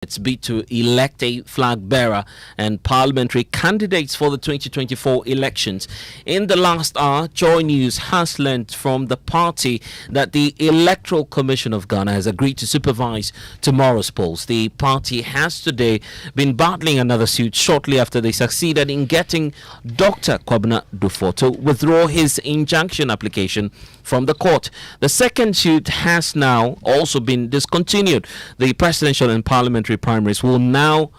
its bid to elect a flag bearer and parliamentary candidates for the 2024 elections. In the last hour, Joy News has learned from the party that the Electoral Commission of Ghana has agreed to supervise tomorrow's polls. The party has today been battling another suit shortly after they succeeded in getting Dr. Kwabena Dufo to withdraw his injunction application from the court. The second suit has now also been discontinued. The presidential and parliamentary primaries will now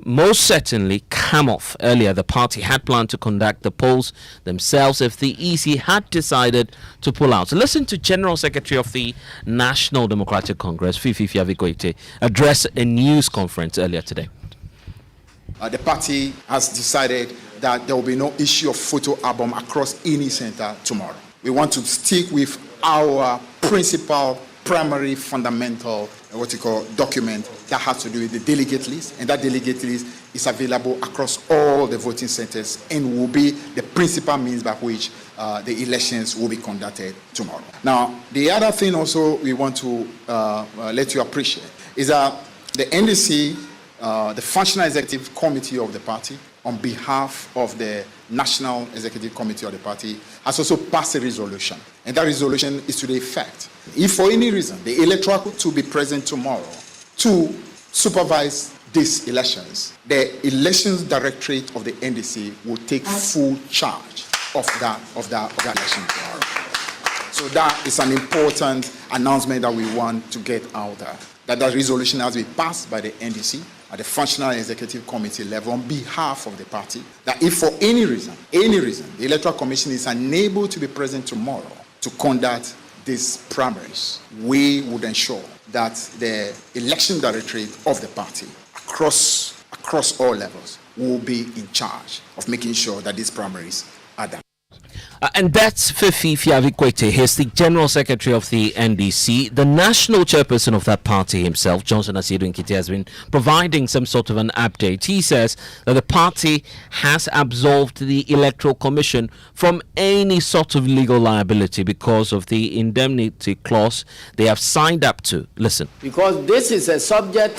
most certainly come off. Earlier, the party had planned to conduct the polls themselves if the EC had decided to pull out. So listen to General Secretary of the National Democratic Congress, Fifi Fiavikwete, address a news conference earlier today. The party has decided that there will be no issue of photo album across any center tomorrow. We want to stick with our principal, primary, fundamental, what you call document that has to do with the delegate list, and that delegate list is available across all the voting centers and will be the principal means by which the elections will be conducted tomorrow. Now, the other thing also we want to let you appreciate is that the NDC, the Functional Executive Committee of the party, on behalf of the National Executive Committee of the party, has also passed a resolution. And that resolution is to the effect, if for any reason the electoral to be present tomorrow to supervise these elections, the Elections Directorate of the NDC will take full charge of that election tomorrow. So that is an important announcement that we want to get out there. That resolution has been passed by the NDC at the Functional Executive Committee level on behalf of the party, that if for any reason, the Electoral Commission is unable to be present tomorrow to conduct these primaries, we would ensure that the Election Directorate of the party across all levels will be in charge of making sure that these primaries are done. And that's Fifi Fiavikwete. He's the General Secretary of the NDC. The national chairperson of that party himself, Johnson Asiedu Nkiti, has been providing some sort of an update. He says that the party has absolved the Electoral Commission from any sort of legal liability because of the indemnity clause they have signed up to. Listen. Because this is a subject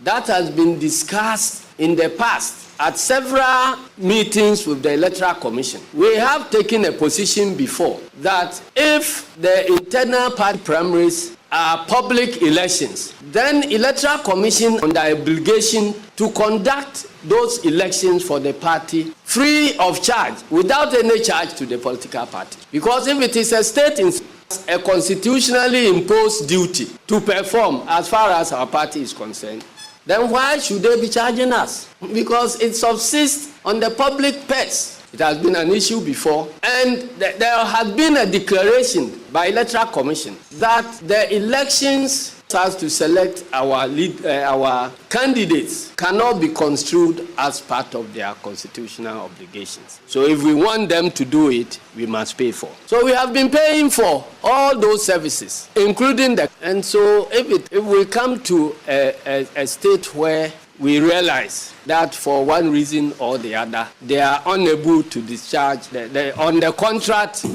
that has been discussed in the past at several meetings with the Electoral Commission. We have taken a position before that if the internal party primaries are public elections, then Electoral Commission under obligation to conduct those elections for the party free of charge, without any charge to the political party. Because if it is a state a constitutionally imposed duty to perform as far as our party is concerned, then why should they be charging us? Because it subsists on the public purse. It has been an issue before, and there has been a declaration by Electoral Commission that the elections has to select our candidates cannot be construed as part of their constitutional obligations. So if we want them to do it, we must pay for. So we have been paying for all those services, including the. And so if we come to a state where we realize that for one reason or the other, they are unable to discharge on the contract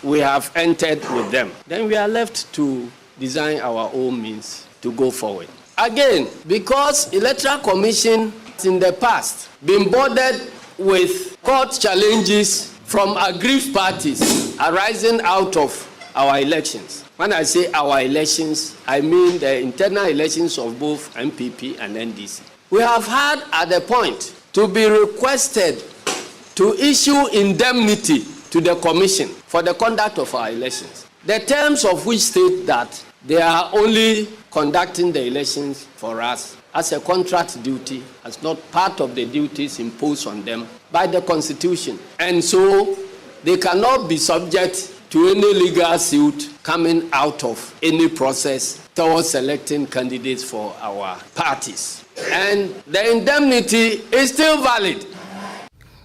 we have entered with them, then we are left to design our own means to go forward. Again, because Electoral Commission in the past been bothered with court challenges from aggrieved parties arising out of our elections. When I say our elections, I mean the internal elections of both MPP and NDC. We have had at the point to be requested to issue indemnity to the Commission for the conduct of our elections. The terms of which state that they are only conducting the elections for us as a contract duty, as not part of the duties imposed on them by the Constitution. And so they cannot be subject to any legal suit coming out of any process towards selecting candidates for our parties. And the indemnity is still valid.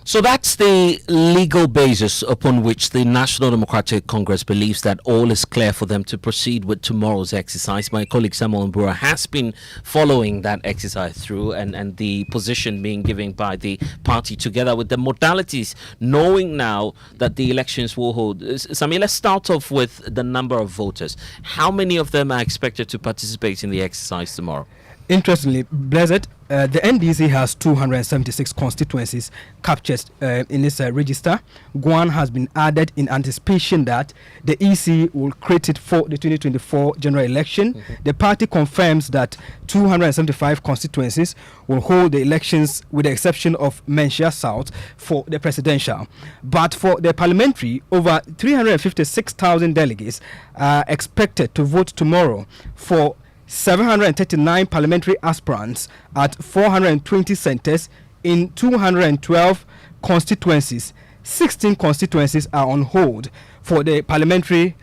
So that's the legal basis upon which the National Democratic Congress believes that all is clear for them to proceed with tomorrow's exercise. My colleague Samuel Mbura has been following that exercise through and the position being given by the party together with the modalities, knowing now that the elections will hold. Samuel, let's start off with the number of voters. How many of them are expected to participate in the exercise tomorrow? Interestingly, Blessed, the NDC has 276 constituencies captured in its register. Guan has been added in anticipation that the EC will create it for the 2024 general election. Mm-hmm. The party confirms that 275 constituencies will hold the elections with the exception of Menchia South for the presidential. But for the parliamentary, over 356,000 delegates are expected to vote tomorrow for 739 parliamentary aspirants at 420 centres in 212 constituencies. 16 constituencies are on hold for the parliamentary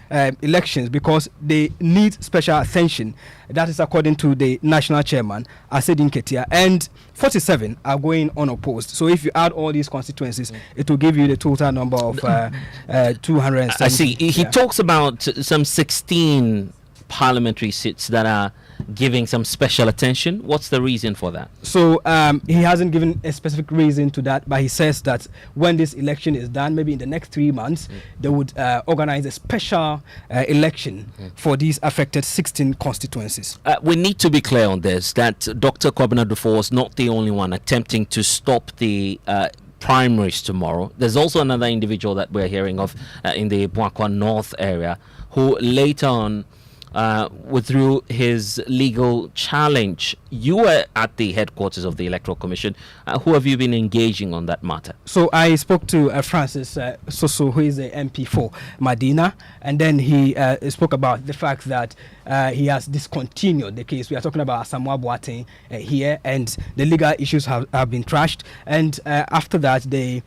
elections because they need special attention. That is according to the national chairman, Asedin Ketia, and 47 are going unopposed. So if you add all these constituencies, it will give you the total number of 270. I see. He talks about some 16 parliamentary seats that are giving some special attention. What's the reason for that? So he hasn't given a specific reason to that, but he says that when this election is done, maybe in the next 3 months, they would organize a special election for these affected 16 constituencies. We need to be clear on this, that Dr. Kwabena Dufo was not the only one attempting to stop the primaries tomorrow. There's also another individual that we're hearing of in the Buakwa North area who later on withdrew his legal challenge. You were at the headquarters of the Electoral Commission. Who have you been engaging on that matter? So I spoke to Francis Soso, who is the MP for Medina, and then he spoke about the fact that he has discontinued the case. We are talking about Asamoah Boateng here, and the legal issues have been trashed. And after that, the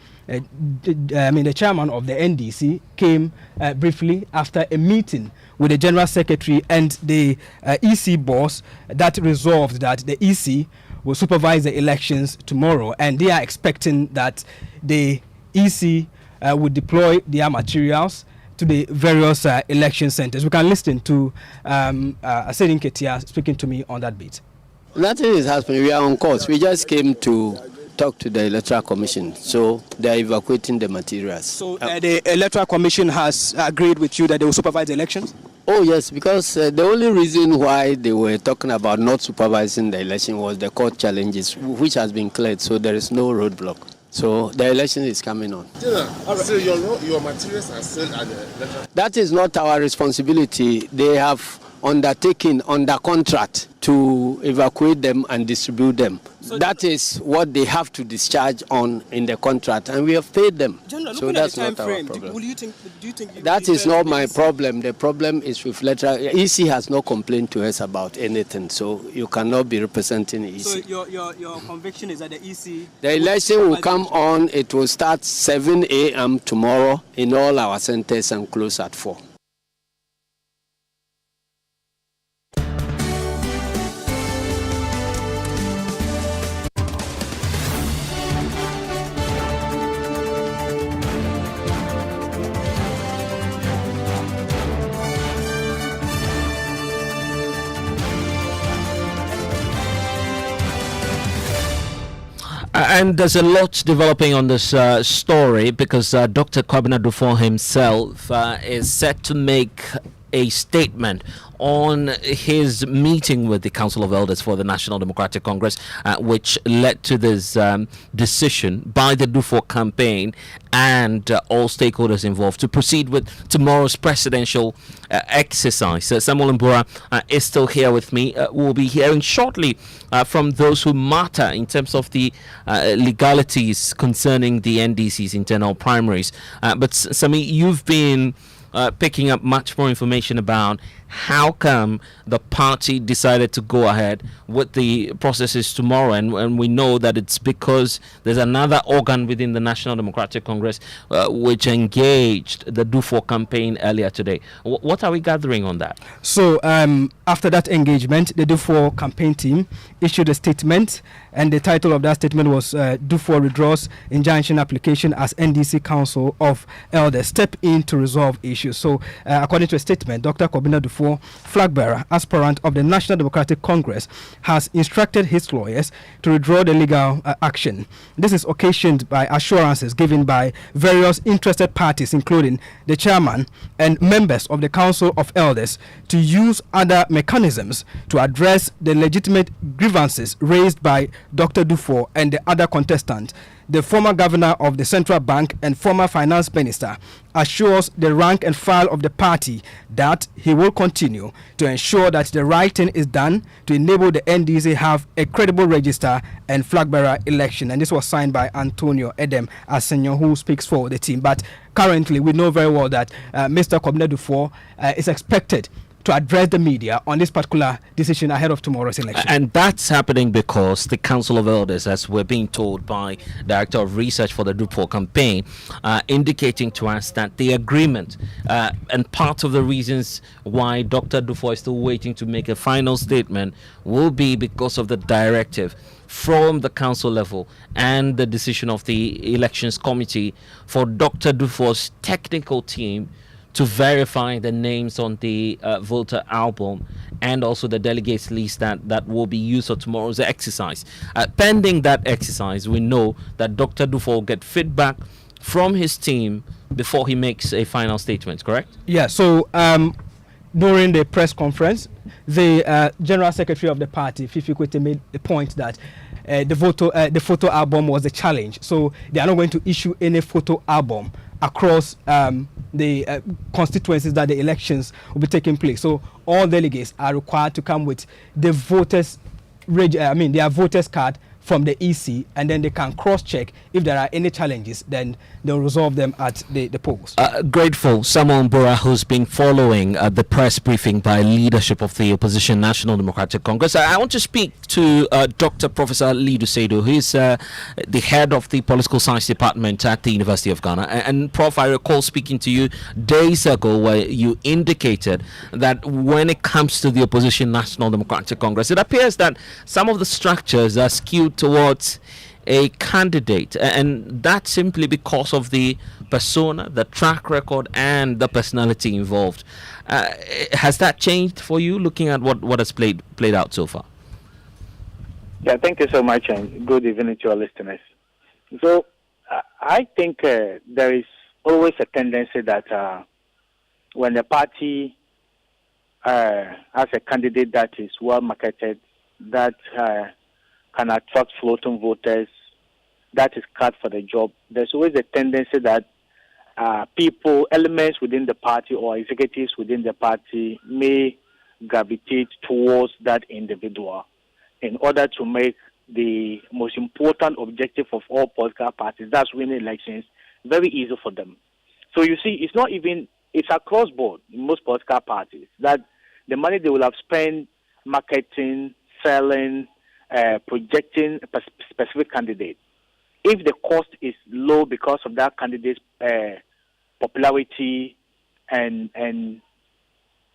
chairman of the NDC came briefly after a meeting with the General Secretary and the EC boss that resolved that the EC will supervise the elections tomorrow, and they are expecting that the EC would deploy their materials to the various election centers. We can listen to Asedin Ketia speaking to me on that bit. Nothing is happening. We are on course. We just came to talk to the Electoral Commission, so they are evacuating the materials. So the Electoral Commission has agreed with you that they will supervise the elections? Oh yes, because the only reason why they were talking about not supervising the election was the court challenges, which has been cleared, so there is no roadblock. So the election is coming on. So your materials are still at the Electoral? That is not our responsibility. They have undertaken under contract to evacuate them and distribute them. So that is what they have to discharge on in the contract, and we have paid them. General, so that's not our problem. Do you think that is not my problem. The problem is with Electoral. EC has no complaint to us about anything, so you cannot be representing EC. So your conviction is that the EC... The election will come on. It will start 7 a.m. tomorrow in all our centers and close at 4. And there's a lot developing on this story because Dr. Kwabena Dufo himself is set to make a statement on his meeting with the Council of Elders for the National Democratic Congress, which led to this decision by the Dufo campaign and all stakeholders involved to proceed with tomorrow's presidential exercise. Samuel Mbura is still here with me. We'll be hearing shortly from those who matter in terms of the legalities concerning the NDC's internal primaries. But Sami, you've been picking up much more information about how come the party decided to go ahead with the processes tomorrow, and we know that it's because there's another organ within the National Democratic Congress which engaged the Dufo campaign earlier today. What are we gathering on that? So after that engagement, the Dufo campaign team issued a statement, and the title of that statement was Dufo withdraws injunction application as NDC Council of Elders step in to resolve issues. So according to a statement, Dr. Kwabena Dufo Dufour, flag bearer, aspirant of the National Democratic Congress, has instructed his lawyers to withdraw the legal action. This is occasioned by assurances given by various interested parties, including the chairman and members of the Council of Elders, to use other mechanisms to address the legitimate grievances raised by Dr. Dufour and the other contestant. The former governor of the central bank and former finance minister assures the rank and file of the party that he will continue to ensure that the right thing is done to enable the NDC have a credible register and flag bearer election. And this was signed by Antonio Edem Asenyo, who speaks for the team. But currently, we know very well that Mr. Kwabena Dufour is expected to address the media on this particular decision ahead of tomorrow's election. And that's happening because the Council of Elders, as we're being told by Director of Research for the Dufour campaign, indicating to us that the agreement and part of the reasons why Dr. Dufour is still waiting to make a final statement will be because of the directive from the council level and the decision of the elections committee for Dr. Dufour's technical team to verify the names on the voter album and also the delegates list that will be used for tomorrow's exercise. Pending that exercise, we know that Dr. Dufour will get feedback from his team before he makes a final statement, correct? Yeah, so during the press conference, the General Secretary of the party, Fifi Kwete, made the point that the photo album was a challenge. So they are not going to issue any photo album across the constituencies that the elections will be taking place. So all delegates are required to come with the their voters card from the EC, and then they can cross-check if there are any challenges, then they'll resolve them at the polls. Grateful Samuel Mbora, who's been following the press briefing by leadership of the opposition National Democratic Congress. I want to speak to Dr. Professor Lidu Seidu, who is the head of the Political Science Department at the University of Ghana. And Prof, I recall speaking to you days ago where you indicated that when it comes to the opposition National Democratic Congress, it appears that some of the structures are skewed towards a candidate, and that's simply because of the persona, the track record, and the personality involved. Has that changed for you, looking at what has played out so far? Yeah, thank you so much, and good evening to our listeners. So, I think there is always a tendency that when the party has a candidate that is well marketed, that can attract floating voters, that is cut for the job, there's always a tendency that elements within the party or executives within the party may gravitate towards that individual in order to make the most important objective of all political parties, that's winning elections, very easy for them. So you see, it's across board in most political parties that the money they will have spent marketing, selling, projecting a specific candidate, if the cost is low because of that candidate's popularity and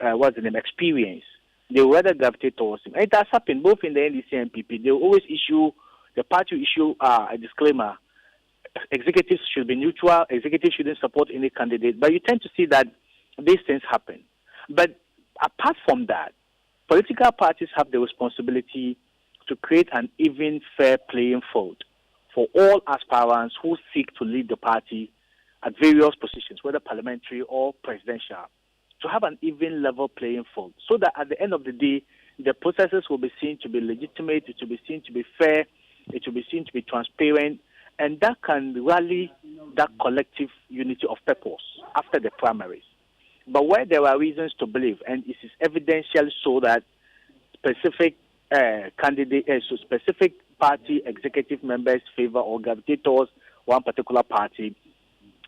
experience, they will rather gravitate towards him. And it has happened both in the NDC and PP. They will always the party will issue a disclaimer: executives should be neutral, executives shouldn't support any candidate. But you tend to see that these things happen. But apart from that, political parties have the responsibility to create an even, fair playing field for all aspirants who seek to lead the party at various positions, whether parliamentary or presidential, to have an even level playing field, so that at the end of the day, the processes will be seen to be legitimate, it will be seen to be fair, it will be seen to be transparent, and that can rally that collective unity of purpose after the primaries. But where there are reasons to believe, and it is evidential so that specific specific party executive members favor or gravitate towards one particular party,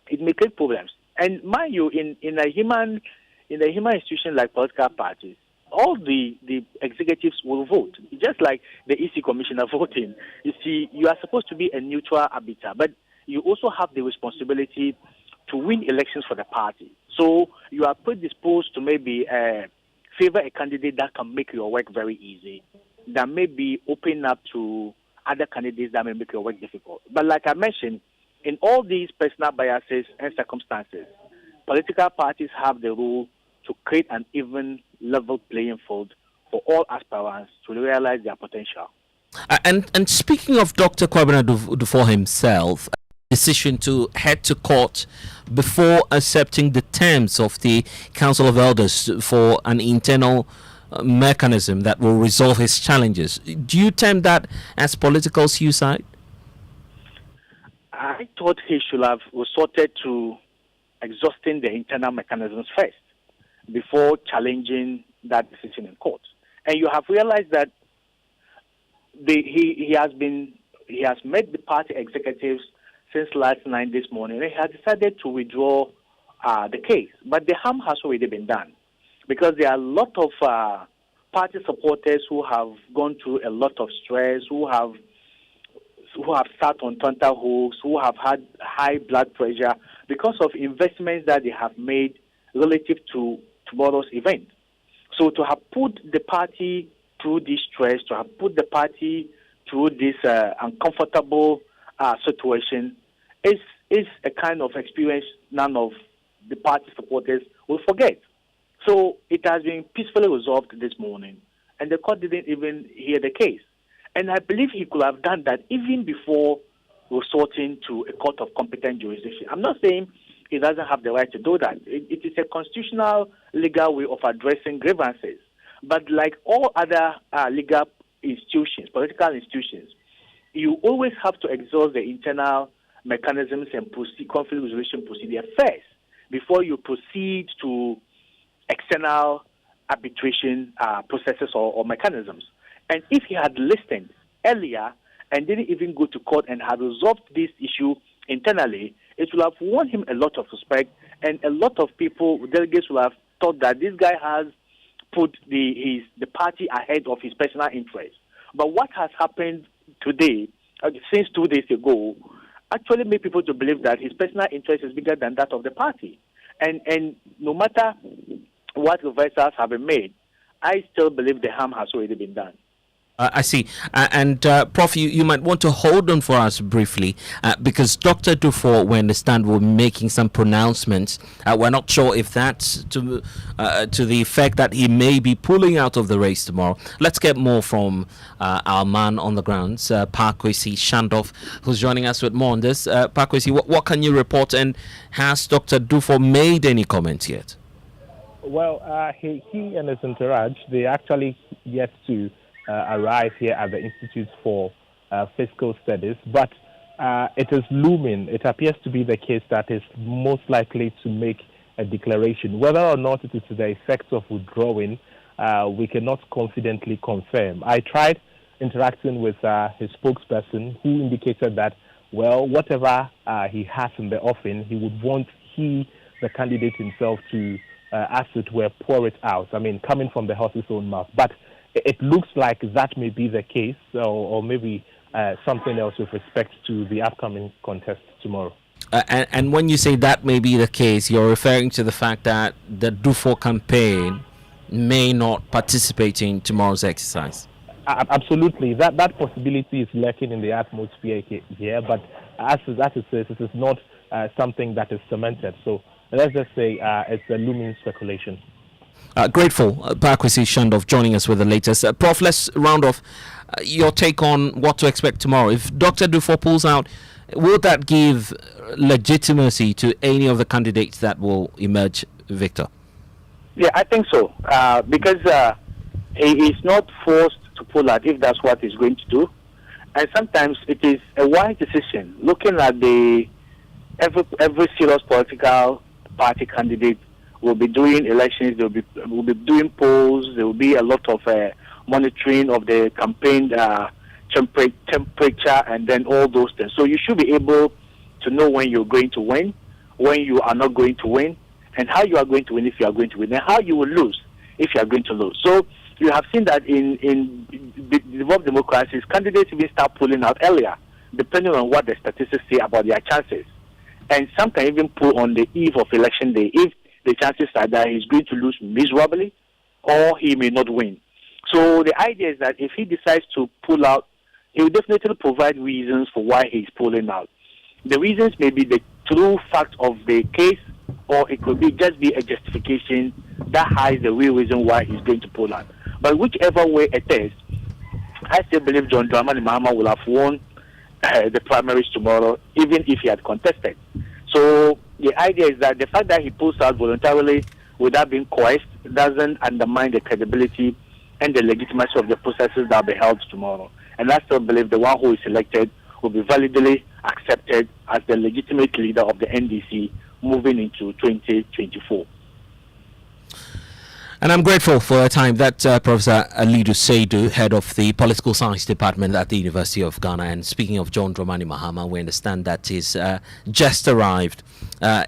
it may create problems. And mind you, in a human institution like political parties, all the executives will vote, just like the EC commissioner voting. You see, you are supposed to be a neutral arbiter, but you also have the responsibility to win elections for the party. So you are predisposed to maybe favor a candidate that can make your work very easy, that may be open up to other candidates that may make your work difficult. But like I mentioned, in all these personal biases and circumstances, political parties have the role to create an even level playing field for all aspirants to realize their potential. And speaking of Dr. Kwabena Dufour himself, decision to head to court before accepting the terms of the Council of Elders for an internal mechanism that will resolve his challenges. Do you term that as political suicide? I thought he should have resorted to exhausting the internal mechanisms first before challenging that decision in court. And you have realized that he has met the party executives since last night this morning, and he has decided to withdraw the case. But the harm has already been done, because there are a lot of party supporters who have gone through a lot of stress, who have sat on tenterhooks, who have had high blood pressure because of investments that they have made relative to tomorrow's event. So to have put the party through this stress, to have put the party through this uncomfortable situation is a kind of experience none of the party supporters will forget. So it has been peacefully resolved this morning, and the court didn't even hear the case. And I believe he could have done that even before resorting to a court of competent jurisdiction. I'm not saying he doesn't have the right to do that. It is a constitutional, legal way of addressing grievances. But like all other legal institutions, political institutions, you always have to exhaust the internal mechanisms and conflict resolution procedure first before you proceed to external arbitration processes or mechanisms. And if he had listened earlier and didn't even go to court and had resolved this issue internally, it would have won him a lot of respect, and a lot of people, delegates, will have thought that this guy has put the party ahead of his personal interests. But what has happened today, since 2 days ago, actually made people to believe that his personal interest is bigger than that of the party. And no matter what reversals have been made, I still believe the harm has already been done. I see. And Prof, you might want to hold on for us briefly, because Dr. Dufour, we understand, will be making some pronouncements. We're not sure if that's to the effect that he may be pulling out of the race tomorrow. Let's get more from our man on the grounds, Kweku Asante, who's joining us with more on this. Kweku, what can you report, and has Dr. Dufour made any comments yet? Well, he and his entourage, they actually yet to arrive here at the Institute for Fiscal Studies, but it is looming. It appears to be the case that is most likely to make a declaration. Whether or not it is to the effect of withdrawing, we cannot confidently confirm. I tried interacting with his spokesperson, who indicated that, well, whatever he has in the offing, he would want the candidate himself to, as it were, pour it out. I mean, coming from the horse's own mouth. But it looks like that may be the case, or maybe something else with respect to the upcoming contest tomorrow. And when you say that may be the case, you're referring to the fact that the Dufour campaign may not participate in tomorrow's exercise. Absolutely. That possibility is lurking in the atmosphere here, but as it says, it is not something that is cemented. So let's just say it's a looming speculation. Grateful, Kweku Asante, joining us with the latest. Prof, let's round off your take on what to expect tomorrow. If Dr. Dufour pulls out, will that give legitimacy to any of the candidates that will emerge victor? Yeah, I think so, because he is not forced to pull out if that's what he's going to do. And sometimes it is a wise decision. Looking at every serious political party candidate will be doing elections, they will be doing polls, there will be a lot of monitoring of the campaign temperature and then all those things. So you should be able to know when you're going to win, when you are not going to win, and how you are going to win if you are going to win, and how you will lose if you are going to lose. So you have seen that in developed democracies, candidates even start pulling out earlier, depending on what the statistics say about their chances. And some can even pull on the eve of election day if the chances are that he's going to lose miserably or he may not win. So the idea is that if he decides to pull out, he will definitely provide reasons for why he's pulling out. The reasons may be the true fact of the case or it could be just be a justification that hides the real reason why he's going to Poland. But whichever way it is, I still believe John Dramani Mahama will have won the primaries tomorrow, even if he had contested. So the idea is that the fact that he pulls out voluntarily without being coerced doesn't undermine the credibility and the legitimacy of the processes that will be held tomorrow. And I still believe the one who is elected will be validly accepted as the legitimate leader of the NDC moving into 2024. And I'm grateful for your time. That Professor Alidu Seidu, head of the Political Science Department at the University of Ghana. And speaking of John Dramani Mahama, we understand that he's just arrived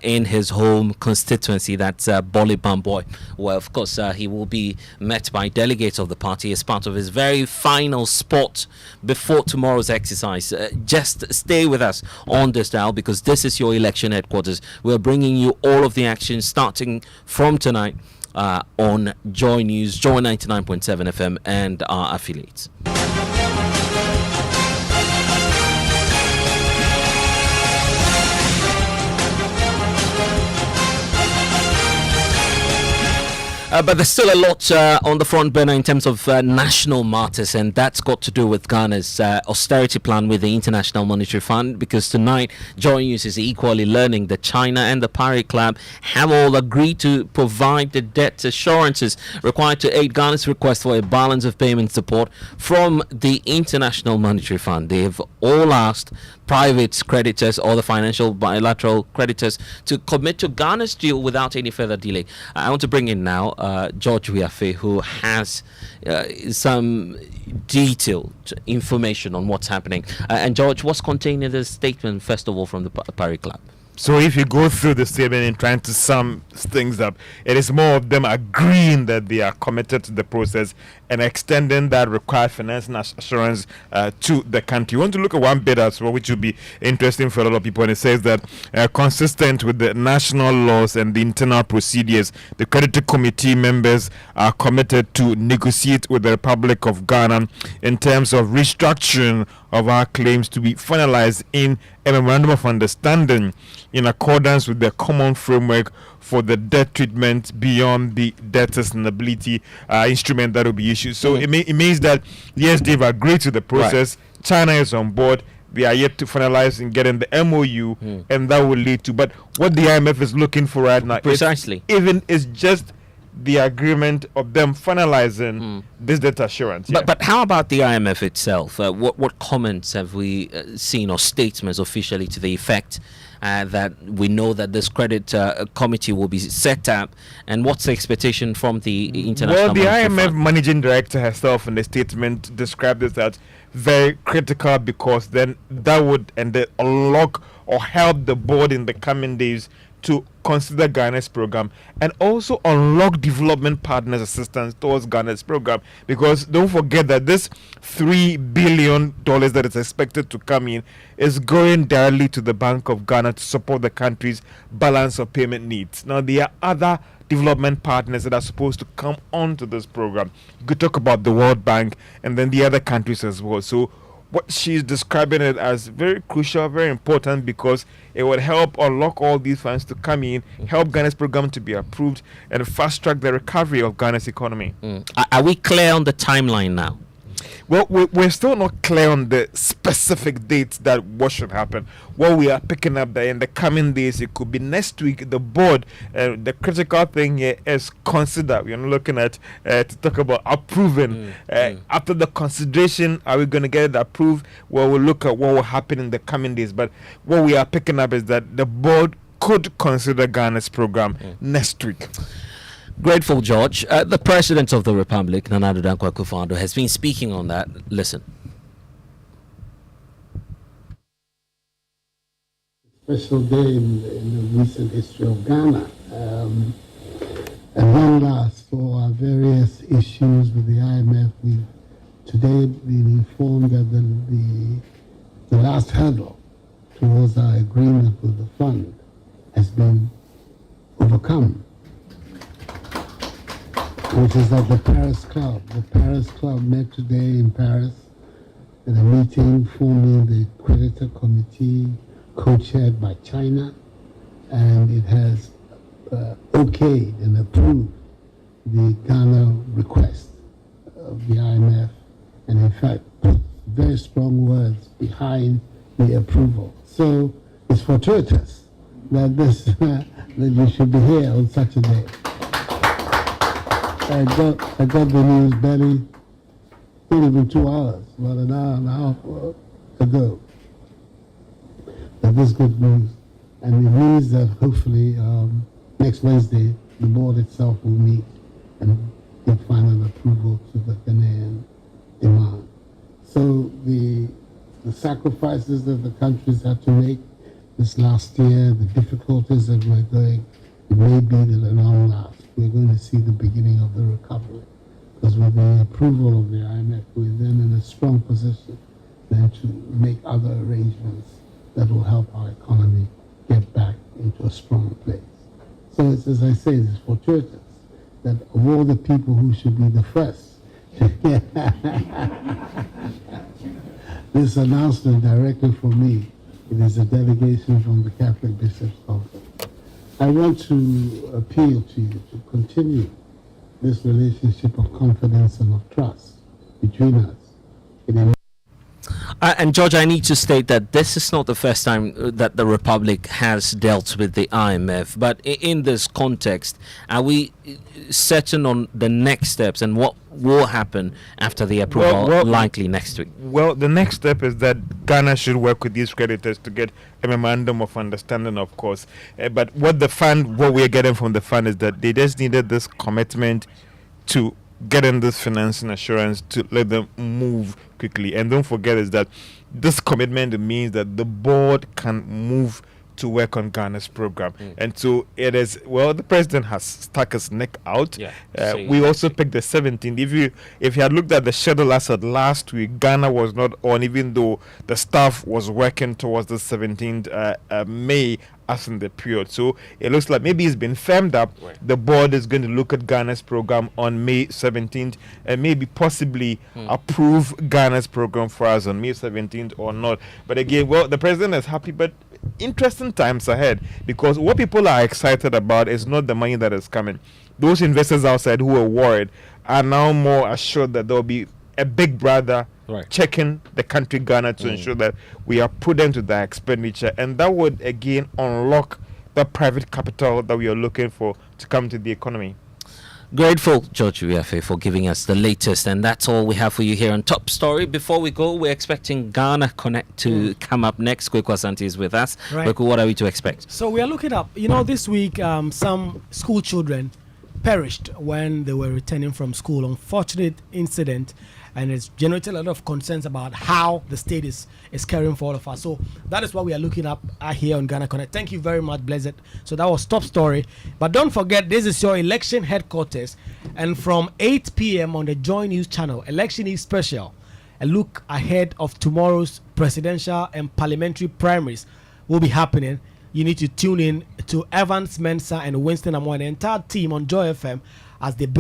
in his home constituency, that's Boli Bamboy, where, of course, he will be met by delegates of the party as part of his very final spot before tomorrow's exercise. Just stay with us on this dial, because this is your election headquarters. We're bringing you all of the action starting from tonight on Joy News, Joy 99.7 FM, and our affiliates. But there's still a lot on the front burner in terms of national matters, and that's got to do with Ghana's austerity plan with the International Monetary Fund, because tonight Joy News is equally learning that China and the Paris Club have all agreed to provide the debt assurances required to aid Ghana's request for a balance of payment support from the International Monetary Fund. They've all asked private creditors or the financial bilateral creditors to commit to Ghana's deal without any further delay. I want to bring in now George Wiafe, who has some detailed information on what's happening. And George, what's contained in this statement, first of all, from the Paris Club? So if you go through the statement and trying to sum things up, it is more of them agreeing that they are committed to the process and extending that required financial assurance to the country. You want to look at one bit as well, which will be interesting for a lot of people, and it says that consistent with the national laws and the internal procedures, the creditor committee members are committed to negotiate with the Republic of Ghana in terms of restructuring of our claims to be finalized in a memorandum of understanding in accordance with the common framework for the debt treatment beyond the debt sustainability instrument that will be issued. So it means that, yes, they've agreed to the process. Right. China is on board. We are yet to finalize in getting the MOU, and that will lead to. But what the IMF is looking for right now, precisely, is just the agreement of them finalizing this debt assurance. But how about the IMF itself? What comments have we seen, or statements officially to the effect that we know that this credit committee will be set up, and what's the expectation from the international? Well, the IMF managing director herself in the statement described this as very critical, because then that would unlock or help the board in the coming days to consider Ghana's program and also unlock development partners' assistance towards Ghana's program. Because don't forget that this $3 billion that is expected to come in is going directly to the Bank of Ghana to support the country's balance of payment needs. Now, there are other development partners that are supposed to come onto this program. You could talk about the World Bank and then the other countries as well. So what she's describing it as very crucial, very important, because it would help unlock all these funds to come in, help Ghana's program to be approved, and fast track the recovery of Ghana's economy. Are we clear on the timeline now? Well, we're still not clear on the specific dates that what should happen. What we are picking up that in the coming days, it could be next week. The board, the critical thing here is consider. We're not looking at to talk about approving. After the consideration, are we going to get it approved? Well, we'll look at what will happen in the coming days. But what we are picking up is that the board could consider Ghana's program next week. Grateful, George. The President of the Republic, Nana Addo Dankwa Akufo-Addo, has been speaking on that. Listen. Special day in the recent history of Ghana. At long last, for our various issues with the IMF, we've today been informed that the last hurdle towards our agreement with the fund has been overcome, which is that the Paris Club. The Paris Club met today in Paris at a meeting forming the creditor committee co-chaired by China, and it has okayed and approved the Ghana request of the IMF, and in fact put very strong words behind the approval. So it's fortuitous that this that you should be here on such a day. I got the news barely, not even 2 hours, about an hour and a half ago. That this good news, and it means that hopefully next Wednesday the board itself will meet and give final approval to the Ghanaian demand. So the sacrifices that the countries had to make this last year, the difficulties that we're going, it may be that at long last we're going to see the beginning of the recovery. Because with the approval of the IMF, we're then in a strong position then to make other arrangements that will help our economy get back into a strong place. So it's, as I say, it's fortuitous that of all the people who should be the first, this announcement directly for me, it is a delegation from the Catholic Bishops' Conference. I want to appeal to you to continue this relationship of confidence and of trust between us. And George, I need to state that this is not the first time that the Republic has dealt with the IMF. But in this context, are we certain on the next steps and what will happen after the approval, likely next week? Well, the next step is that Ghana should work with these creditors to get a memorandum of understanding, of course. But what we're getting from the fund is that they just needed this commitment to getting this financing assurance to let them move quickly. And don't forget is that this commitment means that the board can move to work on Ghana's program. And so it is, well, the president has stuck his neck out. We also picked the 17th. If you had looked at the schedule as of last week, Ghana was not on, even though the staff was working towards the 17th May as in the period. So it looks like maybe it's been firmed up. The board is going to look at Ghana's program on May 17th and maybe possibly approve Ghana's program for us on May 17th or not. But again, well, the president is happy, but interesting times ahead, because what people are excited about is not the money that is coming. Those investors outside who are worried are now more assured that there will be a big brother checking the country Ghana to ensure that we are prudent with our expenditure, and that would again unlock the private capital that we are looking for to come to the economy. Grateful, George Uyafe, for giving us the latest, and that's all we have for you here on Top Story. Before we go, we're expecting Ghana Connect to come up next. Kweku Asante is with us. Kweku, what are we to expect? So we are looking up, this week some school children perished when they were returning from school. Unfortunate incident, and it's generated a lot of concerns about how the state is caring for all of us. So that is what we are looking up here on Ghana Connect. Thank you very much, Blessed. So that was Top Story. But don't forget, this is your election headquarters, and from 8 p.m. on the Joy News channel, Election is Special, a look ahead of tomorrow's presidential and parliamentary primaries will be happening. You need to tune in to Evans Mensah and Winston Amon, the entire team on Joy FM, as they build